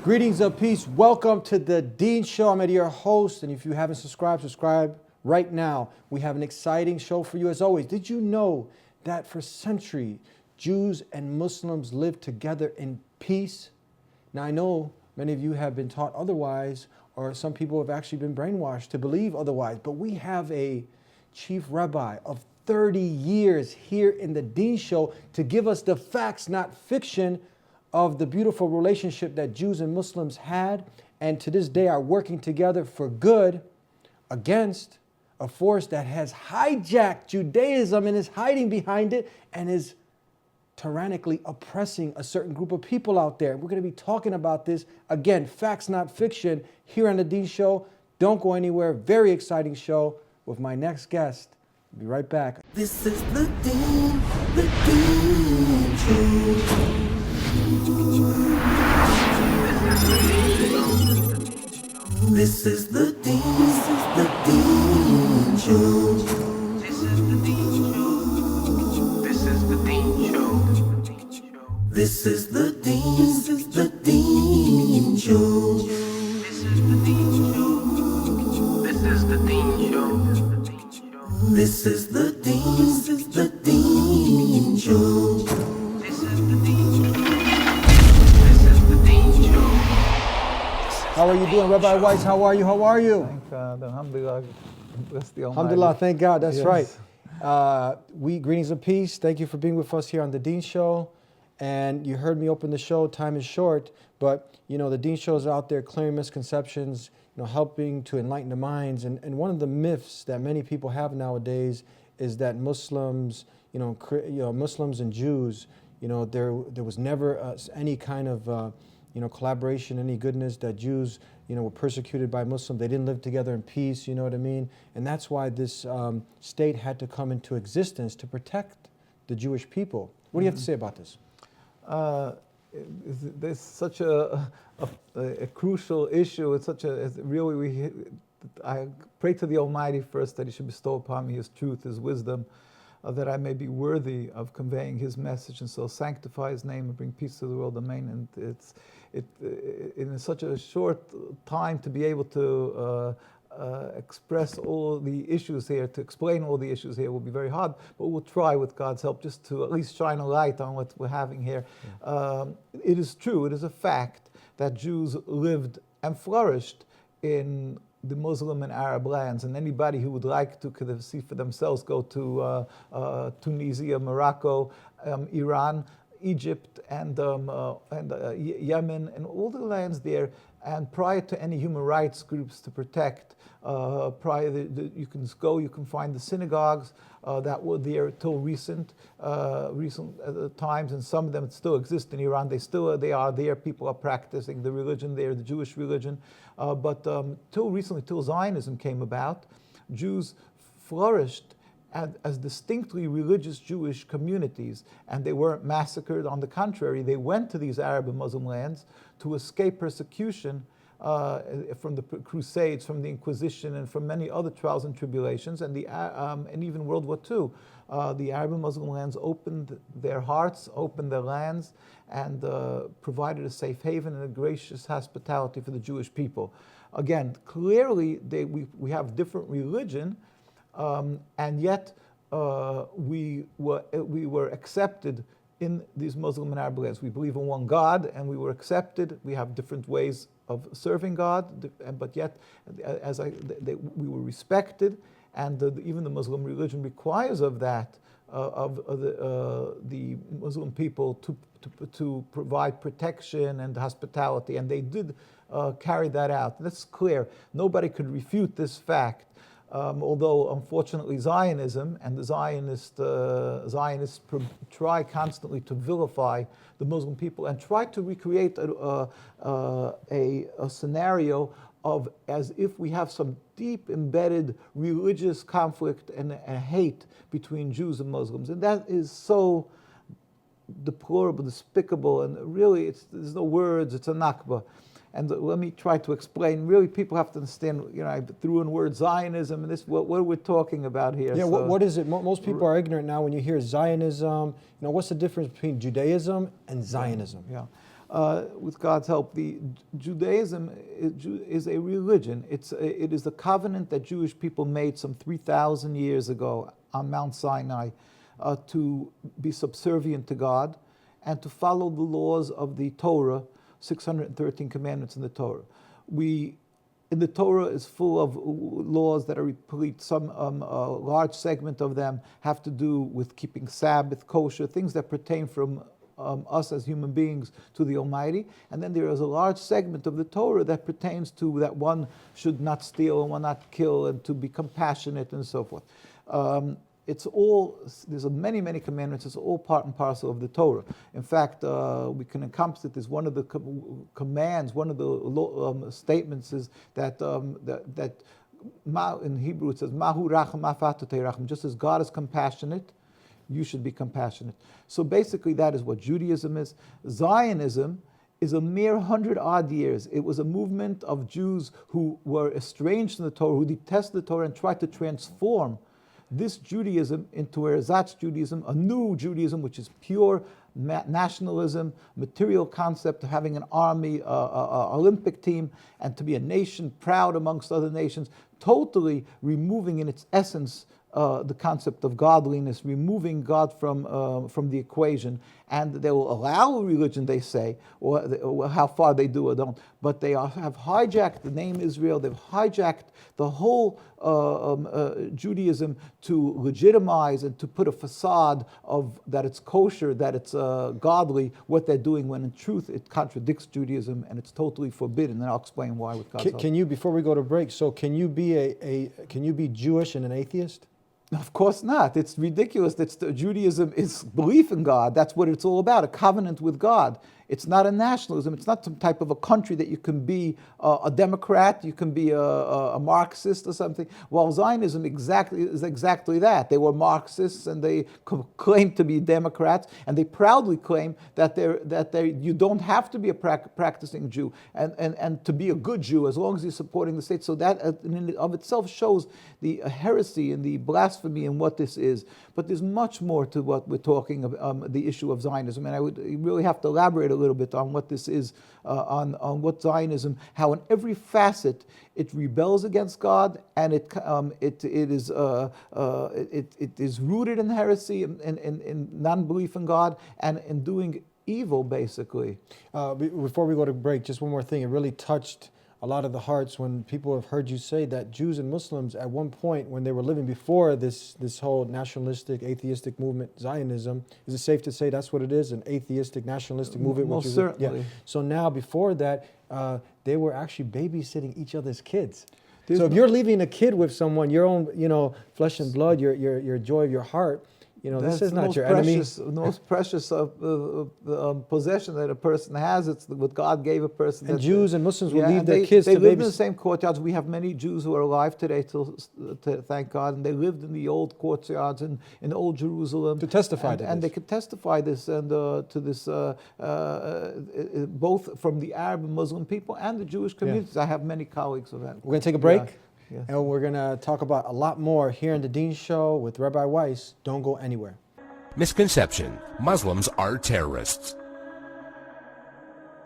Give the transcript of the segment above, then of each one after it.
Greetings of peace. Welcome to the Dean Show. I'm Eddie, your host, and if you haven't subscribed, subscribe right now. We have an exciting show for you as always. Did you know that for centuries, Jews and Muslims lived together in peace? Now, I know many of you have been taught otherwise, or some people have actually been brainwashed to believe otherwise, but we have a chief rabbi of 30 years here in the Dean Show to give us the facts, not fiction, of the beautiful relationship that Jews and Muslims had and to this day are working together for good against a force that has hijacked Judaism and is hiding behind it and is tyrannically oppressing a certain group of people out there. We're going to be talking about this, again, facts not fiction, here on the Dean Show. Don't go anywhere. Very exciting show with my next guest. I'll be right back. This is the Dean Show. This is the Dean Show. This is the Dean Show. This is the Dean Show. This is the Dean Show. This is the Dean Show. This is the Dean Show. This is the Dean Show. How are you doing, Rabbi Weiss? How are you? How are you? Thank God. Alhamdulillah. Bless the Almighty. Alhamdulillah, thank God. That's Yes. right. Greetings of peace. Thank you for being with us here on the Dean Show. And you heard me open the show. Time is short, but the Dean Show is out there clearing misconceptions, helping to enlighten the minds. And one of the myths that many people have nowadays is that Muslims, Muslims and Jews, there was never any kind of collaboration, any goodness, that Jews, were persecuted by Muslims. They didn't live together in peace, you know what I mean? And that's why this state had to come into existence to protect the Jewish people. What do you have to say about this? There's such a crucial issue. It's I pray to the Almighty first that He should bestow upon me His truth, His wisdom, that I may be worthy of conveying His message, and so sanctify His name and bring peace to the world. Amen. And in such a short time to be able to express all the issues here, to explain all the issues here will be very hard, but we'll try with God's help just to at least shine a light on what we're having here. Yeah. It is true, it is a fact that Jews lived and flourished in the Muslim and Arab lands, and anybody who would like to could see for themselves go to Tunisia, Morocco, Iran, Egypt, and Yemen, and all the lands there. And prior to any human rights groups to protect, you can find the synagogues that were there till recent times, and some of them still exist in Iran. They are there. People are practicing the religion there, the Jewish religion. But till recently, till Zionism came about, Jews flourished as distinctly religious Jewish communities, and they weren't massacred. On the contrary, they went to these Arab and Muslim lands to escape persecution from the Crusades, from the Inquisition, and from many other trials and tribulations, and even World War II. The Arab and Muslim lands opened their hearts, opened their lands, and provided a safe haven and a gracious hospitality for the Jewish people. Again, clearly we have different religion, and yet we were accepted in these Muslim and Arab lands. We believe in one God, and we were accepted. We have different ways of serving God, but yet, we were respected, and even the Muslim religion requires of that, the Muslim people to provide protection and hospitality, and they did carry that out. That's clear. Nobody could refute this fact. Although, unfortunately, Zionism and the Zionists try constantly to vilify the Muslim people and try to recreate a scenario of as if we have some deep embedded religious conflict and hate between Jews and Muslims. And that is so deplorable, despicable, and really there's no words, it's a Nakba. And let me try to explain. Really, people have to understand, I threw in the word Zionism, and what we're talking about here. Yeah, what is it? Most people are ignorant now when you hear Zionism. What's the difference between Judaism and Zionism? Yeah. With God's help, the Judaism is a religion. It is a covenant that Jewish people made some 3,000 years ago on Mount Sinai to be subservient to God and to follow the laws of the Torah, 613 commandments in the Torah. In the Torah is full of laws that are replete. Some a large segment of them have to do with keeping Sabbath, kosher, things that pertain from us as human beings to the Almighty. And then there is a large segment of the Torah that pertains to that one should not steal and one not kill and to be compassionate and so forth. There's many, many commandments. It's all part and parcel of the Torah. In fact, we can encompass it as one of the commands, one of the statements is that in Hebrew it says, Mahu racham afatu teiracham. Just as God is compassionate, you should be compassionate. So basically that is what Judaism is. Zionism is a mere 100-odd years. It was a movement of Jews who were estranged from the Torah, who detested the Torah and tried to transform this Judaism into ersatz Judaism, a new Judaism, which is pure nationalism, material concept of having an army, Olympic team, and to be a nation proud amongst other nations, totally removing in its essence the concept of godliness, removing God from the equation, and they will allow religion, they say, or how far they do or don't, but they have hijacked the name Israel, they've hijacked the whole Judaism to legitimize and to put a facade of that it's kosher, that it's godly, what they're doing, when in truth it contradicts Judaism and it's totally forbidden, and I'll explain why with God's help. Can you, before we go to break, so can you be Jewish and an atheist? Of course not. It's ridiculous. Judaism is belief in God. That's what it's all about, a covenant with God. It's not a nationalism. It's not some type of a country that you can be a Democrat, you can be a Marxist or something. Well, Zionism is exactly that. They were Marxists and they claim to be Democrats, and they proudly claim that you don't have to be a practicing Jew and to be a good Jew as long as you're supporting the state. So that in and of itself shows the heresy and the blasphemy in what this is. But there's much more to what we're talking about, the issue of Zionism, and I would really have to elaborate a little bit on what this is, on what Zionism, how in every facet it rebels against God, and it is rooted in heresy and non-belief in God, and in doing evil, basically. Before we go to break, just one more thing. It really touched a lot of the hearts when people have heard you say that Jews and Muslims at one point, when they were living before this whole nationalistic, atheistic movement, Zionism, is it safe to say that's what it is, an atheistic, nationalistic movement? Most certainly. Yeah. So now, before that, they were actually babysitting each other's kids. So if you're leaving a kid with someone, your own, flesh and blood, your joy of your heart, this is not your enemy. The most precious possession that a person has. It's what God gave a person. And Jews and Muslims will leave their kids to babysit. They live in the same courtyards. We have many Jews who are alive today, thank God, and they lived in the old courtyards in old Jerusalem. To testify to this. And they could testify this and to this, both from the Arab and Muslim people and the Jewish communities. Yeah. I have many colleagues of that. We're going to take a break. Yeah. Yes. And we're going to talk about a lot more here in The Dean Show with Rabbi Weiss. Don't go anywhere. Misconception: Muslims are terrorists.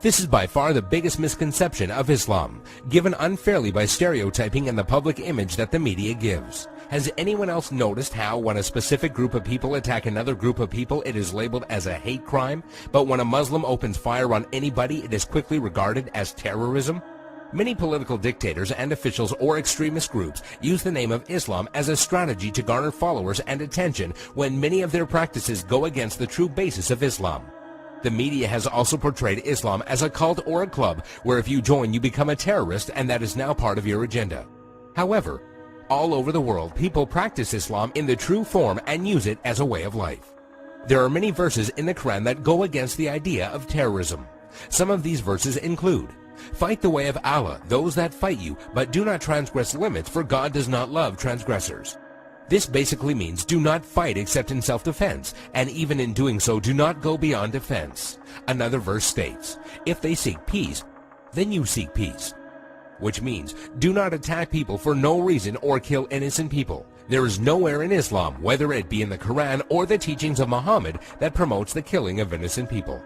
This is by far the biggest misconception of Islam, given unfairly by stereotyping and the public image that the media gives. Has anyone else noticed how when a specific group of people attack another group of people, it is labeled as a hate crime, but when a Muslim opens fire on anybody, it is quickly regarded as terrorism? Many political dictators and officials or extremist groups use the name of Islam as a strategy to garner followers and attention when many of their practices go against the true basis of Islam. The media has also portrayed Islam as a cult or a club where if you join you become a terrorist, and that is now part of your agenda. However, all over the world people practice Islam in the true form and use it as a way of life. There are many verses in the Quran that go against the idea of terrorism. Some of these verses include: fight the way of Allah, those that fight you, but do not transgress limits, for God does not love transgressors. This basically means do not fight except in self-defense, and even in doing so, do not go beyond defense. Another verse states, if they seek peace, then you seek peace. Which means, do not attack people for no reason or kill innocent people. There is nowhere in Islam, whether it be in the Quran or the teachings of Muhammad, that promotes the killing of innocent people.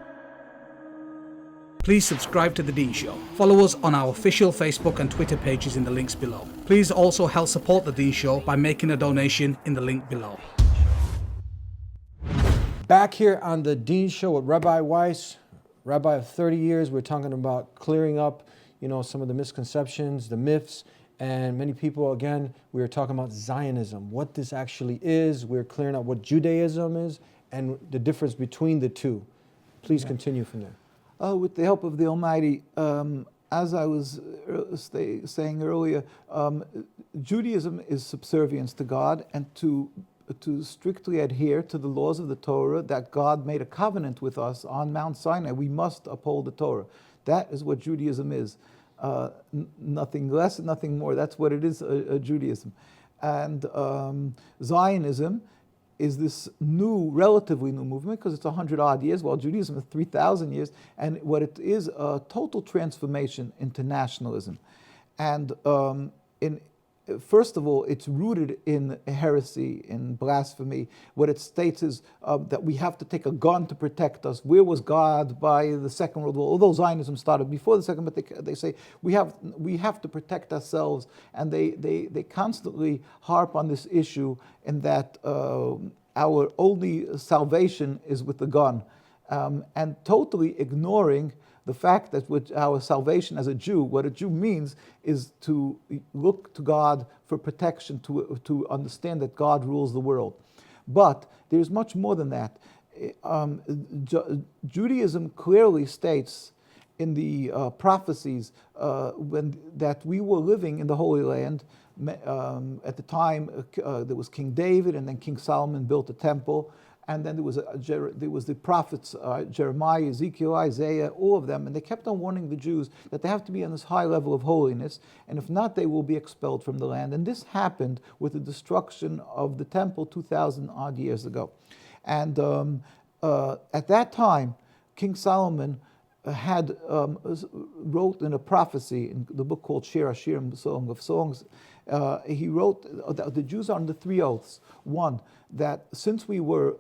Please subscribe to The Dean Show. Follow us on our official Facebook and Twitter pages in the links below. Please also help support The Dean Show by making a donation in the link below. Back here on The Dean Show with Rabbi Weiss, Rabbi of 30 years, we're talking about clearing up, some of the misconceptions, the myths, and many people, again, we were talking about Zionism, what this actually is. We're clearing up what Judaism is and the difference between the two. Please continue from there. With the help of the Almighty, as I was saying earlier, Judaism is subservience to God and to strictly adhere to the laws of the Torah that God made a covenant with us on Mount Sinai. We must uphold the Torah. That is what Judaism is. Nothing less and nothing more. That's what it is, Judaism. And Zionism is this relatively new movement because it's 100-odd years, while Judaism is 3,000 years. And what it is, a total transformation into nationalism. And first of all, it's rooted in heresy, in blasphemy. What it states is that we have to take a gun to protect us. Where was God by the Second World War? Although Zionism started before the Second, but they say we have to protect ourselves, and they constantly harp on this issue, in that our only salvation is with the gun, and totally ignoring the fact that with our salvation as a Jew, what a Jew means is to look to God for protection, to understand that God rules the world. But there's much more than that. Judaism clearly states in the prophecies that we were living in the Holy Land. At the time, there was King David, and then King Solomon built a temple. And then there was the prophets, Jeremiah, Ezekiel, Isaiah, all of them, and they kept on warning the Jews that they have to be on this high level of holiness, and if not, they will be expelled from the land. And this happened with the destruction of the temple 2,000 odd years ago. And at that time, King Solomon wrote in a prophecy in the book called Shir Hashirim, Song of Songs. He wrote that the Jews are under 3 oaths. One, that since we were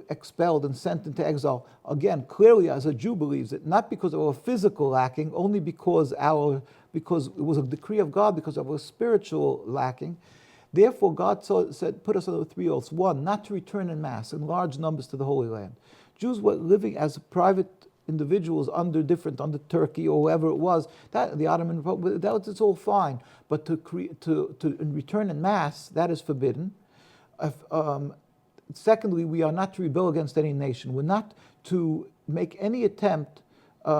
expelled and sent into exile, again, clearly as a Jew believes it, not because of our physical lacking, only because it was a decree of God, because of our spiritual lacking. Therefore, God said, put us under 3 oaths. One, not to return in mass, in large numbers to the Holy Land. Jews were living as private individuals under Turkey or whoever it was, the Ottoman Republic, it's all fine. But to return in mass, that is forbidden. Secondly, we are not to rebel against any nation. We're not to make any attempt we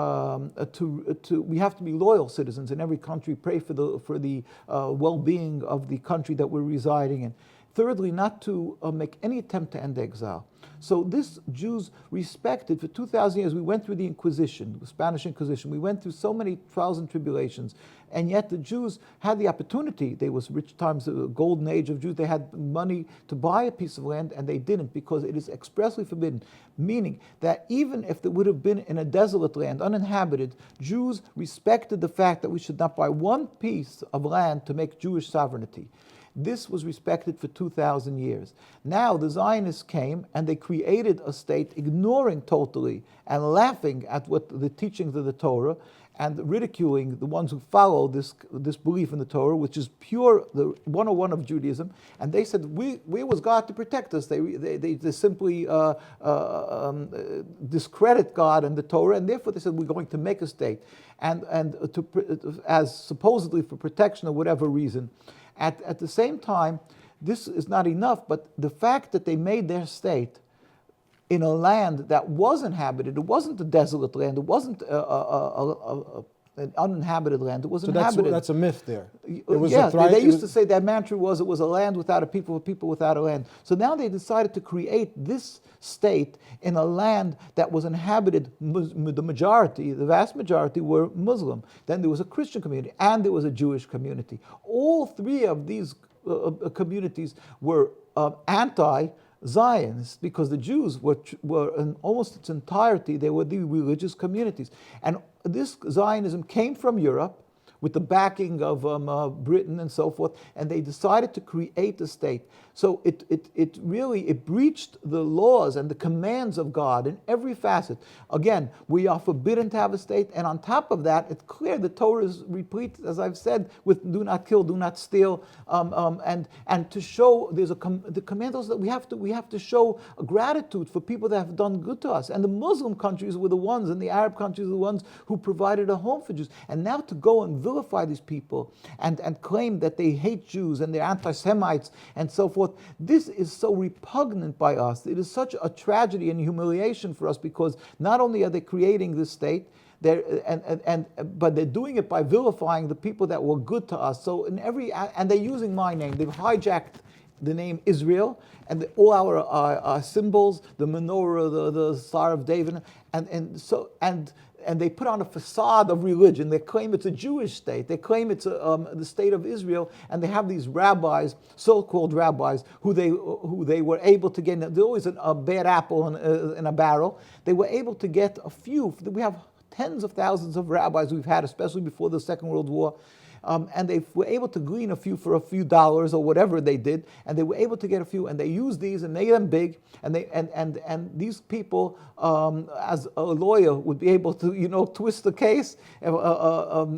have to be loyal citizens in every country, pray for the well-being of the country that we're residing in. Thirdly, not to make any attempt to end exile. So this Jews respected for 2,000 years. We went through the Inquisition, the Spanish Inquisition. We went through so many trials and tribulations. And yet the Jews had the opportunity. There was rich times, the golden age of Jews. They had money to buy a piece of land, and they didn't, because it is expressly forbidden. Meaning that even if it would have been in a desolate land, uninhabited, Jews respected the fact that we should not buy one piece of land to make Jewish sovereignty. This was respected for 2,000 years. Now the Zionists came and they created a state, ignoring totally and laughing at what the teachings of the Torah, and ridiculing the ones who follow this belief in the Torah, which is pure, the 101 of Judaism. And they said, where was God to protect us? They simply discredit God and the Torah, and therefore they said, we're going to make a state, as supposedly for protection or whatever reason. At the same time, this is not enough, but the fact that they made their state in a land that was inhabited, it wasn't a desolate land, it wasn't an uninhabited land, it was inhabited. That's a myth there. They used to say that mantra was, it was a land without a people without a land. So now they decided to create this state in a land that was inhabited, the vast majority were Muslim. Then there was a Christian community, and there was a Jewish community. All 3 of these communities were Zionists, because the Jews were in almost its entirety, they were the religious communities. And this Zionism came from Europe with the backing of Britain and so forth, and they decided to create a state. So it really breached the laws and the commands of God in every facet. Again, we are forbidden to have a state, and on top of that, it's clear the Torah is replete, as I've said, with do not kill, do not steal, and to show the command also that we have to show gratitude for people that have done good to us. And the Muslim countries were the ones, and the Arab countries were the ones who provided a home for Jews. And now to go and vilify these people and claim that they hate Jews and they're anti-Semites and so forth, this is so repugnant by us. It is such a tragedy and humiliation for us, because not only are they creating this state, but they're doing it by vilifying the people that were good to us. So and they're using my name. They've hijacked the name Israel and all our symbols, the menorah, the Star of David, and they put on a facade of religion. They claim it's a Jewish state. They claim it's the state of Israel, and they have these rabbis, so-called rabbis, who they were able to get. There's always a bad apple in a barrel. They were able to get a few. We have tens of thousands of rabbis we've had, especially before the Second World War. And they were able to glean a few for a few dollars or whatever they did, and they were able to get a few, and they used these and made them big, and these people, as a lawyer, would be able to twist the case, a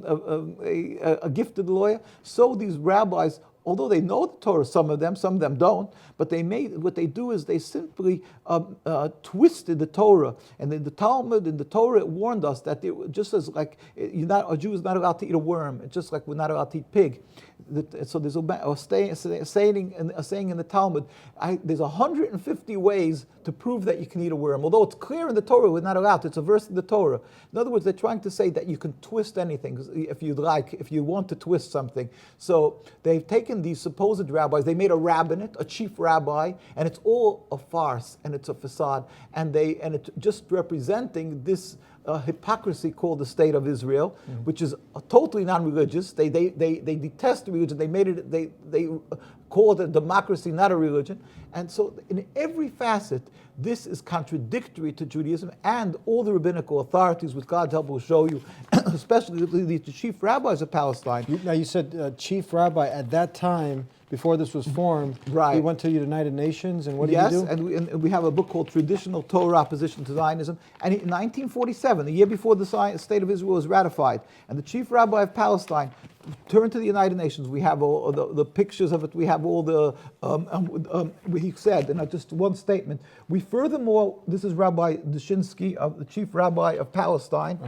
gifted lawyer. So these rabbis, although they know the Torah, some of them don't, but what they do is they simply twisted the Torah. And in the Talmud, in the Torah, it warned us that just as like a Jew is not allowed to eat a worm, it's just like we're not allowed to eat pig. So there's a saying in the Talmud, there's 150 ways to prove that you can eat a worm. Although it's clear in the Torah we're not allowed to. It's a verse in the Torah. In other words, they're trying to say that you can twist anything if you want to twist something. So they've taken these supposed rabbis, they made a rabbinate, a chief rabbi, and it's all a farce and it's a facade, and it's just representing this hypocrisy called the State of Israel, which is totally non-religious. They detest religion. They call it a democracy, not a religion. And so in every facet, this is contradictory to Judaism, and all the rabbinical authorities, with God's help, will show you, especially the chief rabbis of Palestine. Now you said chief rabbi at that time, before this was formed, right. He went to the United Nations, and what did he do? Yes, and we have a book called Traditional Torah Opposition to Zionism. And in 1947, the year before the State of Israel was ratified, and the chief rabbi of Palestine turned to the United Nations. We have all the pictures of it. We have all the, he said, and just one statement, we furthermore, this is Rabbi Dushinsky, the chief rabbi of Palestine,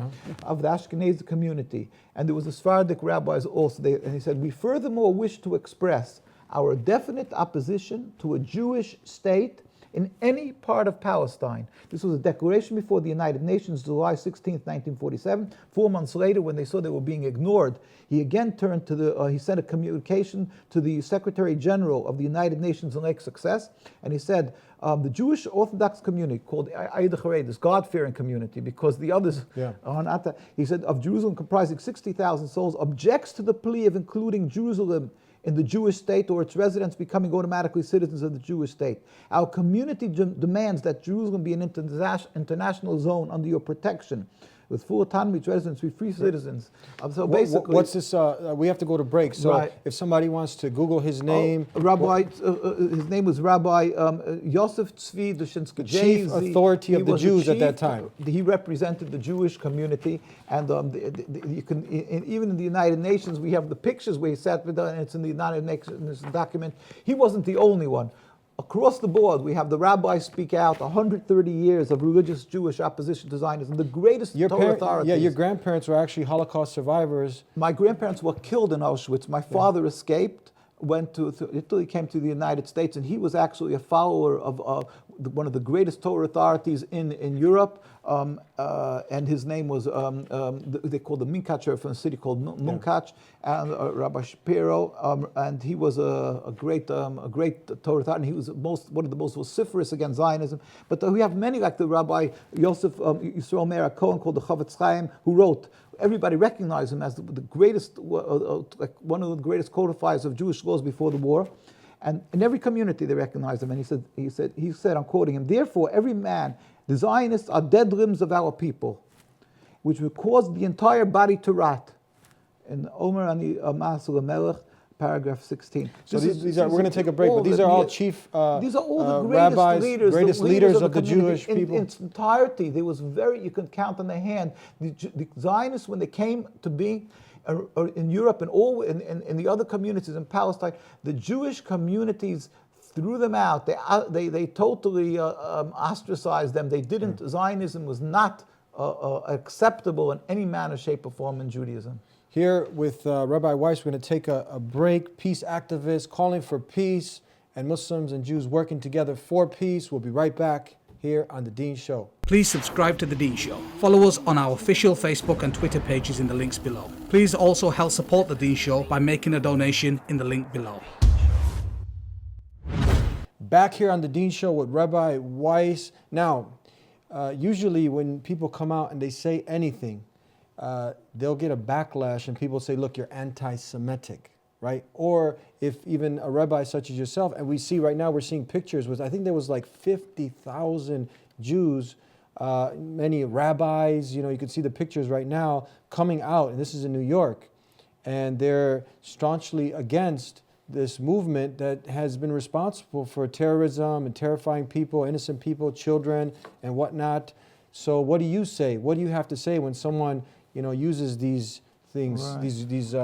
of the Ashkenazi community. And there was the Sephardic rabbis also, and he said, we furthermore wish to express our definite opposition to a Jewish state in any part of Palestine. This was a declaration before the United Nations, July 16, 1947. 4 months later, when they saw they were being ignored, he again turned to he sent a communication to the Secretary General of the United Nations in Lake Success, and he said, the Jewish Orthodox community, called Eid HaChared, this God-fearing community, because the others are not that, he said, of Jerusalem comprising 60,000 souls, objects to the plea of including Jerusalem in the Jewish state or its residents becoming automatically citizens of the Jewish state. Our community demands that Jerusalem be an international zone under your protection, with full autonomy, its residents be free citizens. So basically, what's this? We have to go to break. So if somebody wants to Google his name, his name was Rabbi Yosef Tzvi Dushinsky, chief authority of the Jews at that time. He represented the Jewish community, and you can even in the United Nations we have the pictures where he sat with them, and it's in the United Nations document. He wasn't the only one. Across the board, we have the rabbis speak out, 130 years of religious Jewish opposition to Zionism, the greatest Torah authorities. Yeah, your grandparents were actually Holocaust survivors. My grandparents were killed in Auschwitz. My father escaped, went to Italy, came to the United States, and he was actually a follower of one of the greatest Torah authorities in Europe, and his name was, they called the Minkacher from a city called Munkach, and Rabbi Shapiro, and he was a great Torah authority, and he was one of the most vociferous against Zionism. But we have many, like the Rabbi Yosef Yisrael Meir Cohen, called the Chavetz Chaim, who wrote, everybody recognized him as the greatest, like one of the greatest codifiers of Jewish laws before the war. And in every community they recognize him. And he said, I'm quoting him, therefore every man, the Zionists are dead limbs of our people, which would cause the entire body to rot. In Omer Ani Masul Melech, paragraph 16. So these are, we're going to take a break, but these are all chief these are all the greatest rabbis, leaders, leaders of the community. Jewish people. In its entirety, there was you can count on the hand. The Zionists, when they came to be in Europe and all in the other communities in Palestine, the Jewish communities threw them out. They totally ostracized them. They didn't. Zionism was not acceptable in any manner, shape, or form in Judaism. Here with Rabbi Weiss, we're going to take a break. Peace activists calling for peace, and Muslims and Jews working together for peace. We'll be right back here on The Dean Show. Please subscribe to The Dean Show. Follow us on our official Facebook and Twitter pages in the links below. Please also help support The Dean Show by making a donation in the link below. Back here on The Dean Show with Rabbi Weiss. Now, usually when people come out and they say anything, they'll get a backlash and people say, look, you're anti-Semitic, right? Or if even a rabbi such as yourself, and we see right now, we're seeing pictures with, I think there was like 50,000 Jews, many rabbis, you can see the pictures right now coming out, and this is in New York, and they're staunchly against this movement that has been responsible for terrorism and terrifying people, innocent people, children, and whatnot. So what do you say? What do you have to say when someone uses these things, right, these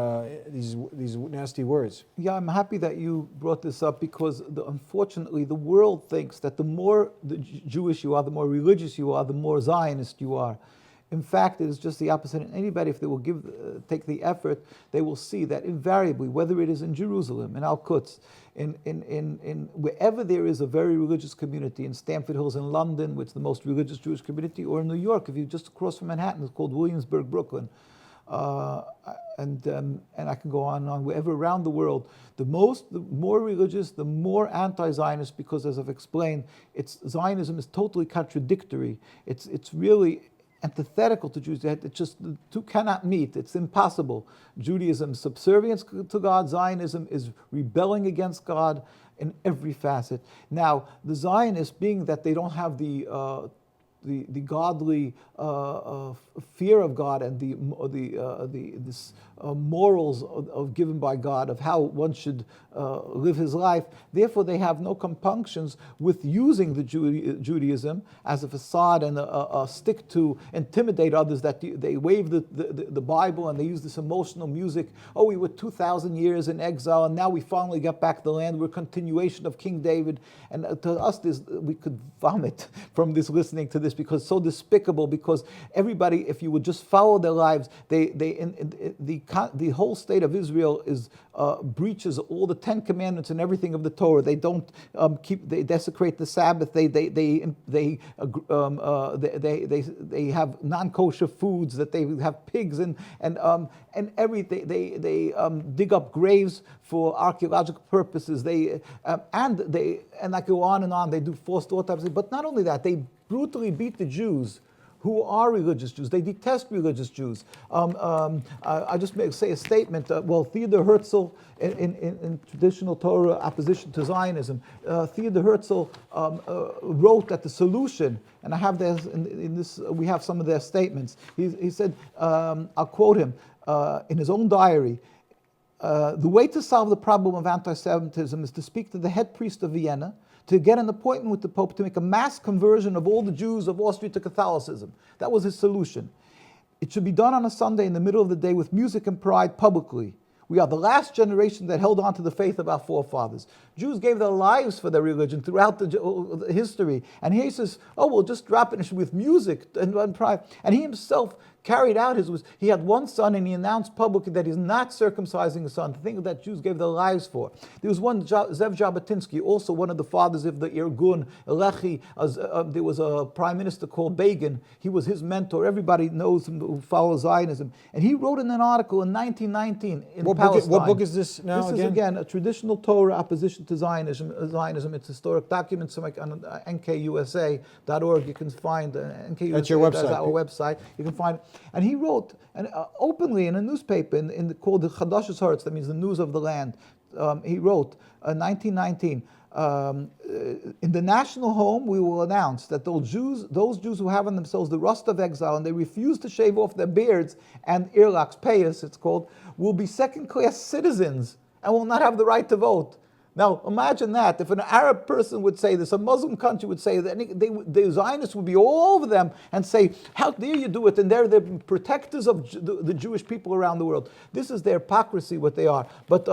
nasty words? Yeah, I'm happy that you brought this up because unfortunately the world thinks that the more Jewish you are, the more religious you are, the more Zionist you are. In fact, it is just the opposite. And anybody, if they will take the effort, they will see that invariably, whether it is in Jerusalem, in Al-Quds, in wherever there is a very religious community, in Stamford Hills in London, which is the most religious Jewish community, or in New York, if you're just across from Manhattan, it's called Williamsburg, Brooklyn. And I can go on and on. Wherever around the world, the more religious, the more anti-Zionist, because as I've explained, Zionism is totally contradictory. It's really antithetical to Jews. It just, the two cannot meet. It's impossible. Judaism is subservience to God. Zionism is rebelling against God in every facet. Now, the Zionists, being that they don't have the godly fear of God and this morals given by God of how one should live his life. Therefore, they have no compunctions with using the Judaism as a facade and a stick to intimidate others. That they wave the Bible and they use this emotional music. Oh, we were 2,000 years in exile and now we finally got back the land. We're a continuation of King David. And to us, we could vomit from this, listening to this, because it's so despicable. Because everybody, if you would just follow their lives, the whole state of Israel is breaches all the 10 commandments and everything of the Torah. They don't they desecrate the Sabbath. They have non-kosher foods, that they have pigs and everything. They dig up graves for archaeological purposes. And I go on and on. They do forced autopsy. But not only that, they brutally beat the Jews who are religious Jews. They detest religious Jews. I just may say a statement. Theodor Herzl, in traditional Torah opposition to Zionism, Theodor Herzl wrote that the solution, and I have this in this. We have some of their statements. He said, I'll quote him in his own diary. The way to solve the problem of anti-Semitism is to speak to the head priest of Vienna, to get an appointment with the Pope to make a mass conversion of all the Jews of Austria to Catholicism. That was his solution. It should be done on a Sunday in the middle of the day with music and pride publicly. We are the last generation that held on to the faith of our forefathers. Jews gave their lives for their religion throughout the history. And he says, we'll just drop it with music and pride. And he himself carried out he had one son, and he announced publicly that he's not circumcising his son, the thing that Jews gave their lives for. There was one, Zev Jabotinsky, also one of the fathers of the Irgun, Lechi. There was a prime minister called Begin. He was his mentor. Everybody knows him who follows Zionism. And he wrote in an article in 1919 in Palestine. What book is this now This again? is, again, a traditional Torah opposition to Zionism. It's historic documents on nkusa.org. You can find nkusa. That's your website. That's our website. You can find. And he wrote openly in a newspaper called the Chadash's Haaretz, that means the news of the land, he wrote, 1919, in the national home we will announce that those Jews who have on themselves the rust of exile and they refuse to shave off their beards and earlocks, payas it's called, will be second-class citizens and will not have the right to vote. Now, imagine that. If an Arab person would say this, a Muslim country would say that, the Zionists would be all over them and say, how dare you do it? And they're the protectors of the Jewish people around the world. This is their hypocrisy, what they are. But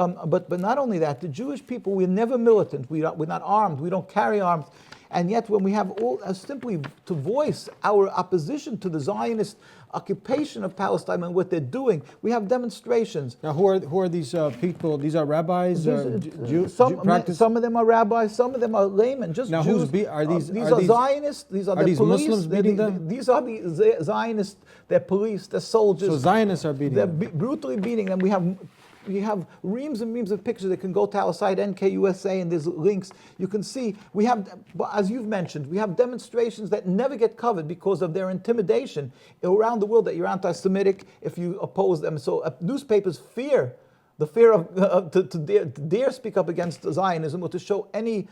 not only that, the Jewish people, we're never militant. We're not armed. We don't carry arms. And yet when we have simply to voice our opposition to the Zionist occupation of Palestine and what they're doing, we have demonstrations. Now, who are these people? These are rabbis, Jews. Some of them are rabbis, some of them are laymen, just now, Jews. These are Zionists. These are these police. Muslims beating them? These are the Zionists. They're police. They're soldiers. So Zionists are beating them. They're brutally beating them. We have reams and reams of pictures that can go to our site, NKUSA, and there's links. You can see, we have, as you've mentioned, we have demonstrations that never get covered because of their intimidation around the world, that you're anti-Semitic if you oppose them. So newspapers fear the fear of to dare speak up against Zionism or to show any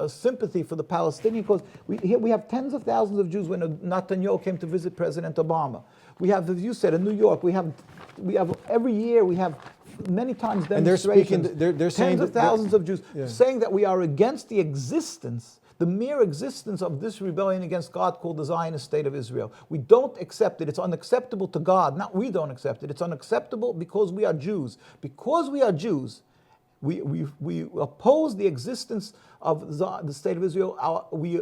sympathy for the Palestinian cause. Here we have tens of thousands of Jews when Netanyahu came to visit President Obama. We have, as you said, in New York, we have every year we have many times demonstrations. And they're saying tens of thousands of Jews saying that we are against the existence, the mere existence of this rebellion against God called the Zionist state of Israel. We don't accept it. It's unacceptable to God. Not we don't accept it. It's unacceptable because we are Jews. Because we are Jews, we oppose the existence of the state of Israel. We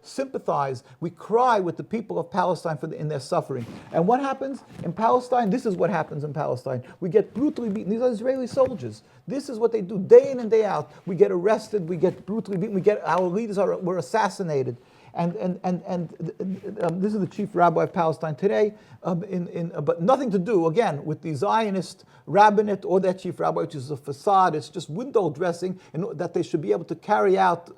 sympathize, we cry with the people of Palestine in their suffering. And what happens in Palestine? This is what happens in Palestine. We get brutally beaten. These are Israeli soldiers. This is what they do day in and day out. We get arrested, we get brutally beaten, our leaders were assassinated. And this is the chief rabbi of Palestine today, but nothing to do, again, with the Zionist rabbinate or their chief rabbi, which is a facade. It's just window dressing, and that they should be able to carry out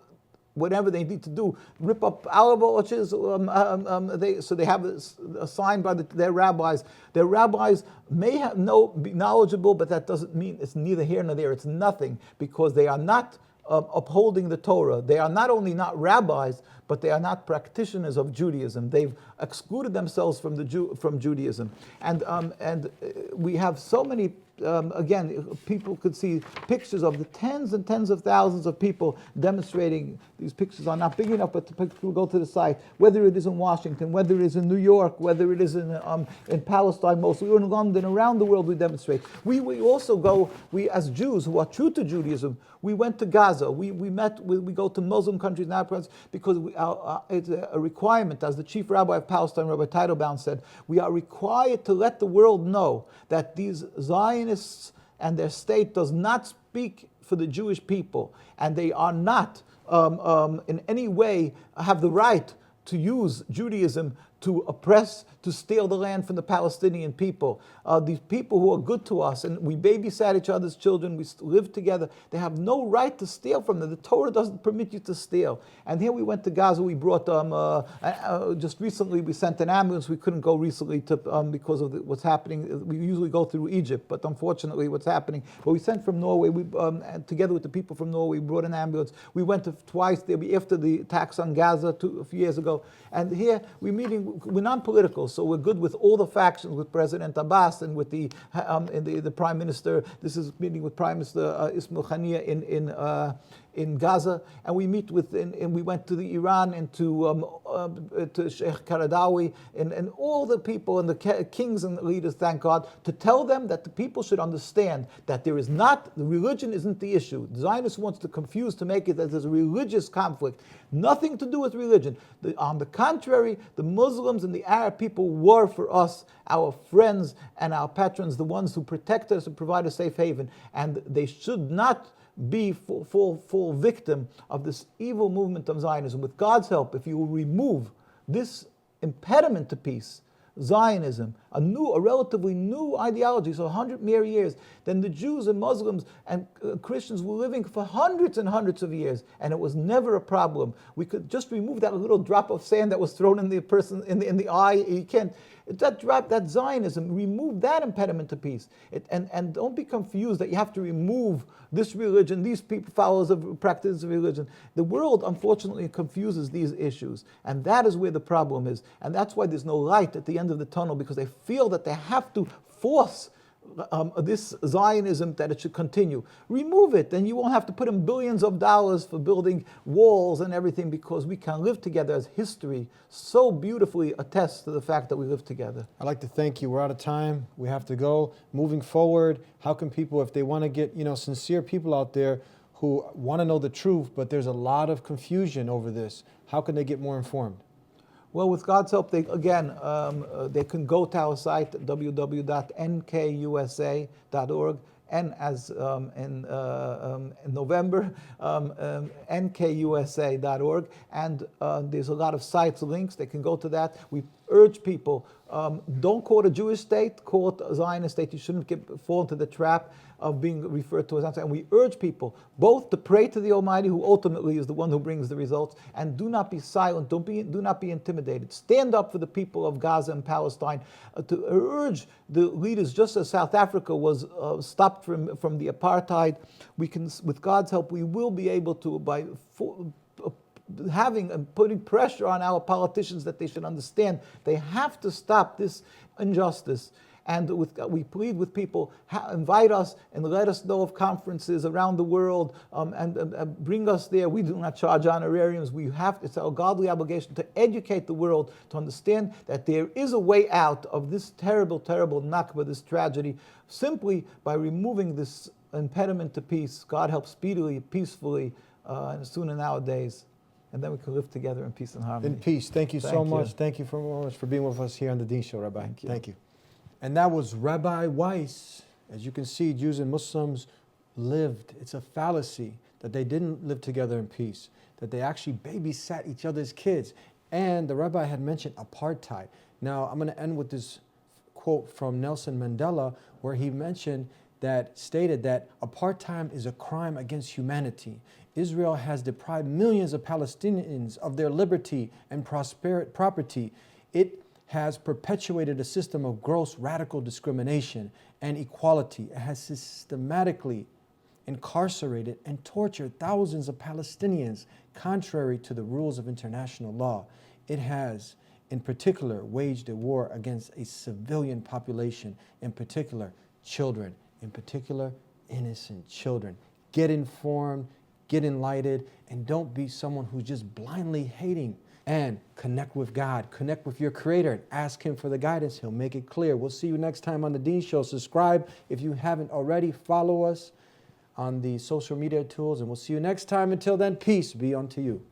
whatever they need to do, rip up olive orchards. So they have assigned by their rabbis. Their rabbis may be knowledgeable, but that doesn't mean it's neither here nor there. It's nothing, because they are not upholding the Torah. They are not only not rabbis, but they are not practitioners of Judaism. They've excluded themselves from Judaism, and we have so many. Again, people could see pictures of the tens and tens of thousands of people demonstrating. These pictures are not big enough, but the pictures will go to the site. Whether it is in Washington, whether it is in New York, whether it is in Palestine, mostly, or in London, around the world, we demonstrate. We also go. We as Jews who are true to Judaism, we went to Gaza. We go to Muslim countries now because it's a requirement, as the chief rabbi of Palestine, Rabbi Teitelbaum, said. We are required to let the world know that these Zionists and their state does not speak for the Jewish people, and they are not in any way have the right to use Judaism to oppress, to steal the land from the Palestinian people. These people who are good to us, and we babysat each other's children, we live together, they have no right to steal from them. The Torah doesn't permit you to steal. And here we went to Gaza, we brought, just recently we sent an ambulance. We couldn't go recently because of what's happening. We usually go through Egypt, but unfortunately what's happening. But we sent from Norway, together with the people from Norway, we brought an ambulance. We went twice there after the attacks on Gaza a few years ago. And here we're non-political, so we're good with all the factions, with President Abbas and with the Prime Minister. This is meeting with Prime Minister Ismail Haniyeh in Gaza, and we meet with, and we went to the Iran and to Sheikh Qaradawi and all the people and the kings and leaders, thank God, to tell them that the people should understand that the religion isn't the issue. The Zionist wants to confuse, to make it that there's a religious conflict. Nothing to do with religion. On the contrary, the Muslims and the Arab people were for us our friends and our patrons, the ones who protect us and provide a safe haven, and they should not be full victim of this evil movement of Zionism. With God's help, if you will remove this impediment to peace, Zionism, a relatively new ideology, so 100 mere years, then the Jews and Muslims and Christians were living for hundreds and hundreds of years, and it was never a problem. We could just remove that little drop of sand that was thrown in the person in the eye. You can't. That Zionism, remove that impediment to peace. And don't be confused that you have to remove this religion, these people, followers of practice of religion. The world, unfortunately, confuses these issues. And that is where the problem is. And that's why there's no light at the end of the tunnel, because they feel that they have to force this Zionism that it should continue. Remove it, and you won't have to put in billions of dollars for building walls and everything, because we can live together, as history so beautifully attests to the fact that we live together. I'd like to thank you. We're out of time. We have to go. Moving forward, how can people, if they want to get, sincere people out there who want to know the truth, but there's a lot of confusion over this, how can they get more informed? Well, with God's help, they can go to our site, www.nkusa.org, and as in November, nkusa.org, and there's a lot of sites, links, they can go to that. We urge people, don't call it a Jewish state, call it a Zionist state. You shouldn't fall into the trap of being referred to as anti. And we urge people both to pray to the Almighty, who ultimately is the one who brings the results, and do not be silent, do not be intimidated. Stand up for the people of Gaza and Palestine, to urge the leaders, just as South Africa was stopped from the apartheid. We can, with God's help, we will be able to, by having and putting pressure on our politicians, that they should understand they have to stop this injustice. And we plead with people, invite us and let us know of conferences around the world, and bring us there. We do not charge honorariums. It's our godly obligation to educate the world to understand that there is a way out of this terrible, terrible Nakba, this tragedy, simply by removing this impediment to peace. God help speedily, peacefully, and sooner nowadays. And then we can live together in peace and harmony. In peace. Thank you so much. Thank you so much for being with us here on the Dean Show, Rabbi. Thank you. And that was Rabbi Weiss. As you can see, Jews and Muslims lived. It's a fallacy that they didn't live together in peace, that they actually babysat each other's kids. And the rabbi had mentioned apartheid. Now, I'm going to end with this quote from Nelson Mandela, where he stated that apartheid is a crime against humanity. Israel has deprived millions of Palestinians of their liberty and property. It has perpetuated a system of gross radical discrimination and equality. It has systematically incarcerated and tortured thousands of Palestinians contrary to the rules of international law. It has, in particular, waged a war against a civilian population, in particular, children, in particular, innocent children. Get informed, get enlightened, and don't be someone who's just blindly hating. And connect with God, connect with your Creator, and ask Him for the guidance. He'll make it clear. We'll see you next time on The Dean Show. Subscribe if you haven't already. Follow us on the social media tools, and we'll see you next time. Until then, peace be unto you.